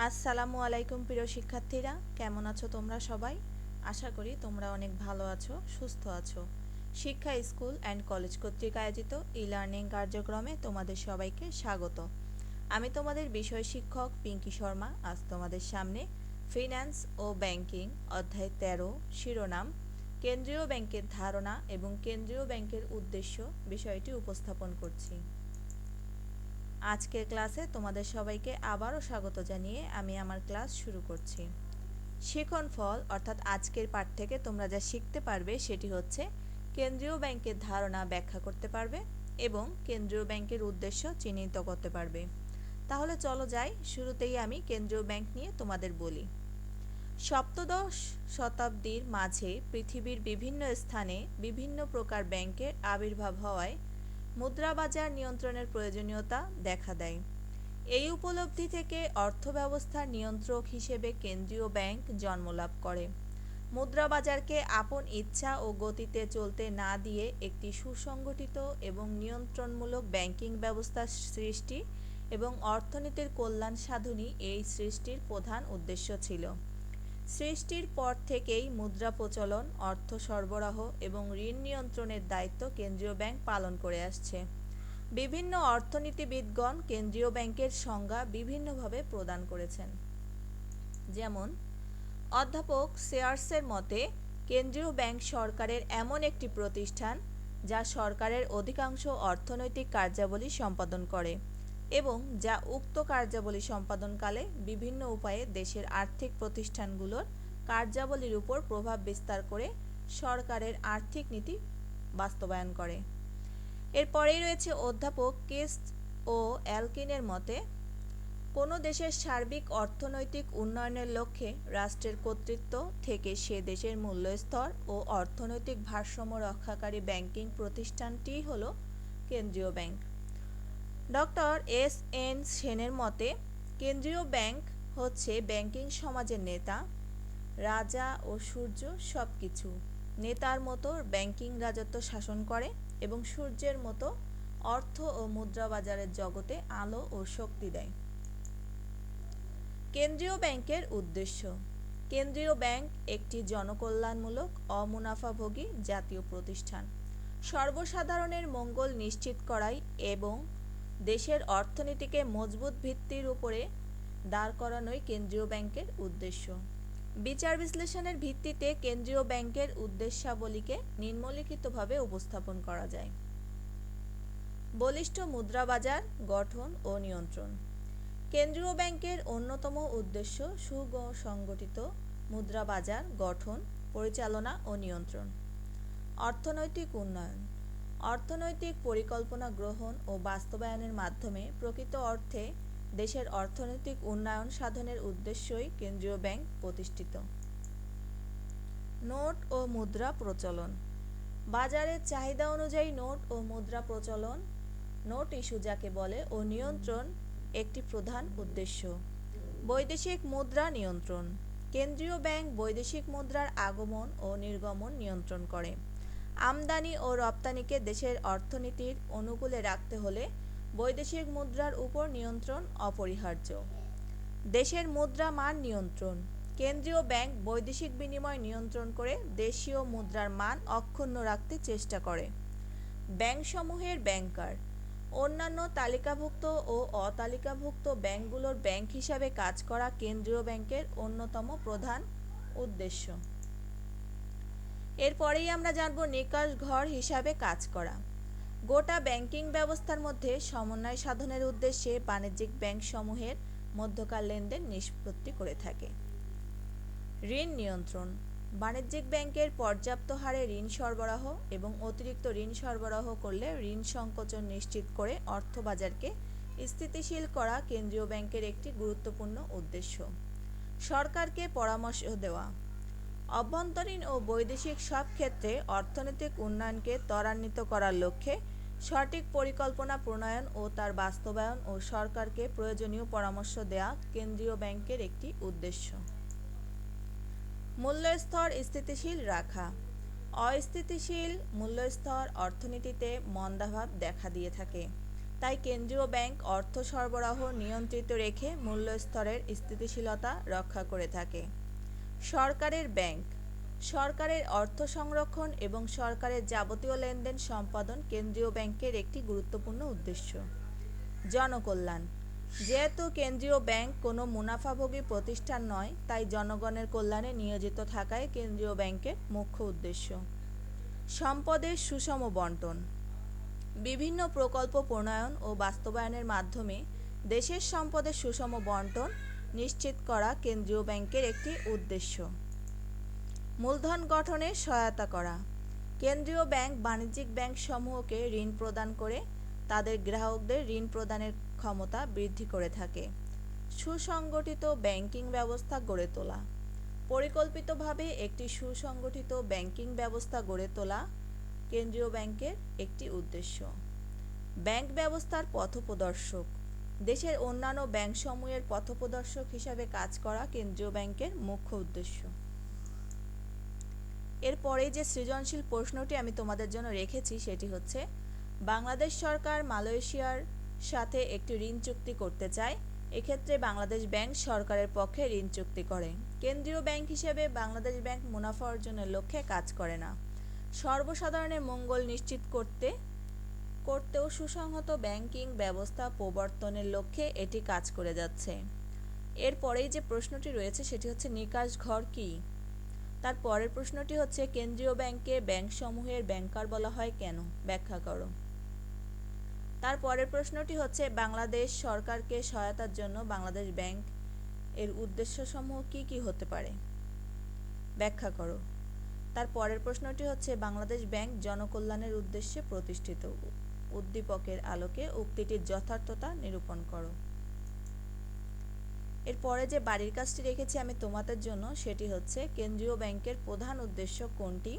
আসসালামু আলাইকুম প্রিয় শিক্ষার্থীরা, কেমন আছো তোমরা সবাই? আশা করি তোমরা অনেক ভালো আছো, সুস্থ আছো। শিক্ষা স্কুল অ্যান্ড কলেজ কর্তৃক আয়োজিত ই-লার্নিং কার্যক্রমে তোমাদের সবাইকে স্বাগত। আমি তোমাদের বিষয় শিক্ষক পিঙ্কি শর্মা। আজ তোমাদের সামনে ফিন্যান্স ও ব্যাংকিং অধ্যায় 13 শিরোনাম কেন্দ্রীয় ব্যাংকের ধারণা এবং কেন্দ্রীয় ব্যাংকের উদ্দেশ্য বিষয়টি উপস্থাপন করছি। আজকের ক্লাসে তোমাদের সবাইকে আবারও স্বাগত জানিয়ে আমি আমার ক্লাস শুরু করছি। শিখন ফল অর্থাৎ আজকের পাঠ থেকে তোমরা যা শিখতে পারবে সেটি হচ্ছে কেন্দ্রীয় ব্যাংকের ধারণা ব্যাখ্যা করতে পারবে এবং কেন্দ্রীয় ব্যাংকের উদ্দেশ্য চিহ্নিত করতে পারবে। তাহলে চলো যাই, শুরুতেই আমি কেন্দ্রীয় ব্যাংক নিয়ে তোমাদের বলি। সপ্তদশ শতাব্দীর মাঝে পৃথিবীর বিভিন্ন স্থানে বিভিন্ন প্রকার ব্যাংকের আবির্ভাব হওয়ায় মুদ্রাবাজার নিয়ন্ত্রণের প্রয়োজনীয়তা দেখা দেয়। এই উপলব্ধি থেকে অর্থব্যবস্থার নিয়ন্ত্রক হিসেবে কেন্দ্রীয় ব্যাংক জন্মলাভ করে। মুদ্রাবাজারকে আপন ইচ্ছা ও গতিতে চলতে না দিয়ে একটি সুসংগঠিত এবং নিয়ন্ত্রণমূলক ব্যাংকিং ব্যবস্থার সৃষ্টি এবং অর্থনীতির কল্যাণ সাধনই এই সৃষ্টির প্রধান উদ্দেশ্য ছিল। সৃষ্টির পর থেকেই মুদ্রা প্রচলন, অর্থ সরবরাহ এবং ঋণ নিয়ন্ত্রণের দায়িত্ব কেন্দ্রীয় ব্যাংক পালন করে আসছে। বিভিন্ন অর্থনীতিবিদগণ কেন্দ্রীয় ব্যাংকের সংজ্ঞা বিভিন্নভাবে প্রদান করেছেন। যেমন অধ্যাপক সেয়ার্সের মতে, কেন্দ্রীয় ব্যাংক সরকারের এমন একটি প্রতিষ্ঠান যা সরকারের অধিকাংশ অর্থনৈতিক কার্যাবলী সম্পাদন করে এবং যা উক্ত কার্যাবলী সম্পাদনকালে বিভিন্ন উপায়ে দেশের আর্থিক প্রতিষ্ঠানগুলোর কার্যাবলীর উপর প্রভাব বিস্তার করে সরকারের আর্থিক নীতি বাস্তবায়ন করে। এরপরেই রয়েছে অধ্যাপক কেস্ট ও অ্যালকিনের মতে, কোনো দেশের সার্বিক অর্থনৈতিক উন্নয়নের লক্ষ্যে রাষ্ট্রের কর্তৃত্ব থেকে সে দেশের মূল্যস্তর ও অর্থনৈতিক ভারসাম্য রক্ষাকারী ব্যাংকিং প্রতিষ্ঠানটিই হল কেন্দ্রীয় ব্যাংক। ডক্টর এস এন সেনের মতে, কেন্দ্রীয় ব্যাংক হচ্ছে ব্যাংকিং সমাজের নেতা, রাজা ও সূর্য সব কিছু। নেতার মতো ব্যাংকিং রাজত্ব শাসন করে এবং সূর্যের মতো অর্থ ও মুদ্রা বাজারের জগতে আলো ও শক্তি দেয়। কেন্দ্রীয় ব্যাংকের উদ্দেশ্য। কেন্দ্রীয় ব্যাংক একটি জনকল্যাণমূলক অমুনাফাভোগী জাতীয় প্রতিষ্ঠান। সর্বসাধারণের মঙ্গল নিশ্চিত করাই এবং দেশের অর্থনীতিকে মজবুত ভিত্তির উপরে দাঁড় করানোই কেন্দ্রীয় ব্যাংকের উদ্দেশ্য। বিচার বিশ্লেষণের ভিত্তিতে কেন্দ্রীয় ব্যাংকের উদ্দেশ্যাবলীকে নিম্নলিখিতভাবে উপস্থাপন করা যায়। বলিষ্ঠ মুদ্রা বাজার গঠন ও নিয়ন্ত্রণ। কেন্দ্রীয় ব্যাংকের অন্যতম উদ্দেশ্য সুসংগঠিত মুদ্রা বাজার গঠন, পরিচালনা ও নিয়ন্ত্রণ। অর্থনৈতিক উন্নয়ন। অর্থনৈতিক পরিকল্পনা গ্রহণ ও বাস্তবায়নের মাধ্যমে প্রকৃত অর্থে দেশের অর্থনৈতিক উন্নয়ন সাধনের উদ্দেশ্যই কেন্দ্রীয় ব্যাংক প্রতিষ্ঠিত। নোট ও মুদ্রা প্রচলন। বাজারের চাহিদা অনুযায়ী নোট ও মুদ্রা প্রচলন, নোট ইস্যু যাকে বলে, ও নিয়ন্ত্রণ একটি প্রধান উদ্দেশ্য। বৈদেশিক মুদ্রা নিয়ন্ত্রণ। কেন্দ্রীয় ব্যাংক বৈদেশিক মুদ্রার আগমন ও নির্গমন নিয়ন্ত্রণ করে। আমদানি ও রপ্তানিকে দেশের অর্থনীতির অনুকূলে রাখতে হলে বৈদেশিক মুদ্রার উপর নিয়ন্ত্রণ অপরিহার্য। দেশের মুদ্রা মান নিয়ন্ত্রণ। কেন্দ্রীয় ব্যাংক বৈদেশিক বিনিময় নিয়ন্ত্রণ করে দেশীয় মুদ্রার মান অক্ষুণ্ণ রাখতে চেষ্টা করে। ব্যাংকসমূহের ব্যাংকার। অন্যান্য তালিকাভুক্ত ও অতালিকাভুক্ত ব্যাংকগুলোর ব্যাংক হিসাবে কাজ করা কেন্দ্রীয় ব্যাংকের অন্যতম প্রধান উদ্দেশ্য। এরপরেই আমরা জানব নিকাশ ঘর হিসাবে কাজ করা। গোটা ব্যাংকিং ব্যবস্থার মধ্যে সমন্বয় সাধনের উদ্দেশ্যে বাণিজ্যিক ব্যাংকসমূহের মধ্যকার লেনদেন নিষ্পত্তি করে থাকে। ঋণ নিয়ন্ত্রণ। বাণিজ্যিক ব্যাংকের পর্যাপ্ত হারে ঋণ সরবরাহ এবং অতিরিক্ত ঋণ সরবরাহ করলে ঋণ সংকোচন নিশ্চিত করে অর্থবাজারকে স্থিতিশীল করা কেন্দ্রীয় ব্যাংকের একটি গুরুত্বপূর্ণ উদ্দেশ্য। সরকারকে পরামর্শ দেওয়া। অভ্যন্তরীণ ও বৈদেশিক সব ক্ষেত্রে অর্থনৈতিক উন্নয়নকে ত্বরান্বিত করার লক্ষ্যে সঠিক পরিকল্পনা প্রণয়ন ও তার বাস্তবায়ন ও সরকারকে প্রয়োজনীয় পরামর্শ দেওয়া কেন্দ্রীয় ব্যাংকের একটি উদ্দেশ্য। মূল্যস্তর স্থিতিশীল রাখা। অস্থিতিশীল মূল্যস্তর অর্থনীতিতে মন্দাভাব দেখা দিয়ে থাকে। তাই কেন্দ্রীয় ব্যাংক অর্থ সরবরাহ নিয়ন্ত্রিত রেখে মূল্যস্তরের স্থিতিশীলতা রক্ষা করে থাকে। সরকারের ব্যাংক সরকারের অর্থ সংরক্ষণ এবং সরকারের যাবতীয় লেনদেন সম্পাদন কেন্দ্রীয় ব্যাংকের একটি গুরুত্বপূর্ণ উদ্দেশ্য। জনকল্যাণ যেহেতু কেন্দ্রীয় ব্যাংক কোনো মুনাফাভোগী প্রতিষ্ঠান নয়, তাই জনগণের কল্যাণে নিয়োজিত থাকাই কেন্দ্রীয় ব্যাংকের মুখ্য উদ্দেশ্য। সম্পদের সুষম বণ্টন বিভিন্ন প্রকল্প প্রণয়ন ও বাস্তবায়নের মাধ্যমে দেশের সম্পদের সুষম বণ্টন নিশ্চিত করা কেন্দ্রীয় ব্যাংকের একটি উদ্দেশ্য। মূলধন গঠনে সহায়তা করা কেন্দ্রীয় ব্যাংক বাণিজ্যিক ব্যাংক সমূহকে ঋণ প্রদান করে তাদের গ্রাহকদের ঋণ প্রদানের ক্ষমতা বৃদ্ধি করে থাকে। সুসংগঠিত ব্যাংকিং ব্যবস্থা গড়ে তোলা পরিকল্পিতভাবে একটি সুসংগঠিত ব্যাংকিং ব্যবস্থা গড়ে তোলা কেন্দ্রীয় ব্যাংকের একটি উদ্দেশ্য। ব্যাংক ব্যবস্থার পথপ্রদর্শক দেশের অন্যান্য ব্যাংকসমূহের পথপ্রদর্শক হিসাবে কাজ করা কেন্দ্রীয় ব্যাংকের মুখ্য উদ্দেশ্য। এরপরে যে সৃজনশীল প্রশ্নটি আমি তোমাদের জন্য রেখেছি সেটি হচ্ছে, বাংলাদেশ সরকার মালয়েশিয়ার সাথে একটি ঋণ চুক্তি করতে চায়। এক্ষেত্রে বাংলাদেশ ব্যাংক সরকারের পক্ষে ঋণ চুক্তি করে। কেন্দ্রীয় ব্যাংক হিসেবে বাংলাদেশ ব্যাংক মুনাফা অর্জনের লক্ষ্যে কাজ করে না। সর্বসাধারণের মঙ্গল নিশ্চিত করতেও সুসংহত ব্যাংকিং ব্যবস্থা প্রবর্তনের লক্ষ্যে এটি কাজ করে যাচ্ছে। এরপরেই যে প্রশ্নটি রয়েছে সেটি হচ্ছে নিকাশ ঘর কি? তার পরের প্রশ্নটি হচ্ছে, কেন্দ্রীয় ব্যাংকে ব্যাংকসমূহের ব্যাংকার বলা হয় কেন? ব্যাখ্যা করো। তার পরের প্রশ্নটি হচ্ছে, বাংলাদেশ সরকারকে সহায়তার জন্য বাংলাদেশ ব্যাংক এর উদ্দেশ্যসমূহ কি কি হতে পারে? ব্যাখ্যা করো। তার পরের প্রশ্নটি হচ্ছে, বাংলাদেশ ব্যাংক জনকল্যাণের উদ্দেশ্যে প্রতিষ্ঠিত। উদ্দীপকের আলোকে উক্তিটির যথার্থতা নিরূপণ করো। এরপরে যে বাড়ির কাজটি রেখেছি আমি তোমাদের জন্য সেটি হচ্ছে, কেন্দ্রীয় ব্যাংকের প্রধান উদ্দেশ্য কোনটি?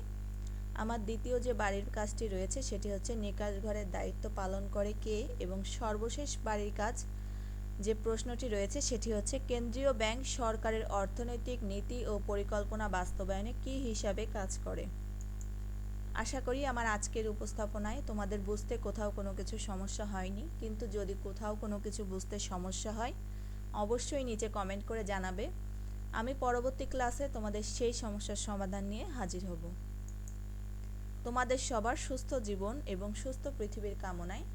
আমার দ্বিতীয় যে বাড়ির কাজটি রয়েছে সেটি হচ্ছে, নিকাশ ঘরের দায়িত্ব পালন করে কে? এবং সর্বশেষ বাড়ির কাজ যে প্রশ্নটি রয়েছে সেটি হচ্ছে, কেন্দ্রীয় ব্যাংক সরকারের অর্থনৈতিক নীতি ও পরিকল্পনা বাস্তবায়নে কি হিসাবে কাজ করে? আশা করি আমার আজকের উপস্থাপনায় তোমাদের বুঝতে কোথাও কোনো কিছু সমস্যা হয়নি, কিন্তু যদি কোথাও কোনো কিছু বুঝতে সমস্যা হয় অবশ্যই নিচে কমেন্ট করে জানাবে। আমি পরবর্তী ক্লাসে তোমাদের সেই সমস্যার সমাধান নিয়ে হাজির হব। তোমাদের সবার সুস্থ জীবন এবং সুস্থ পৃথিবীর কামনায়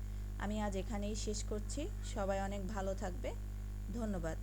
আমি আজ এখানেই শেষ করছি। সবাই অনেক ভালো থাকবে। ধন্যবাদ।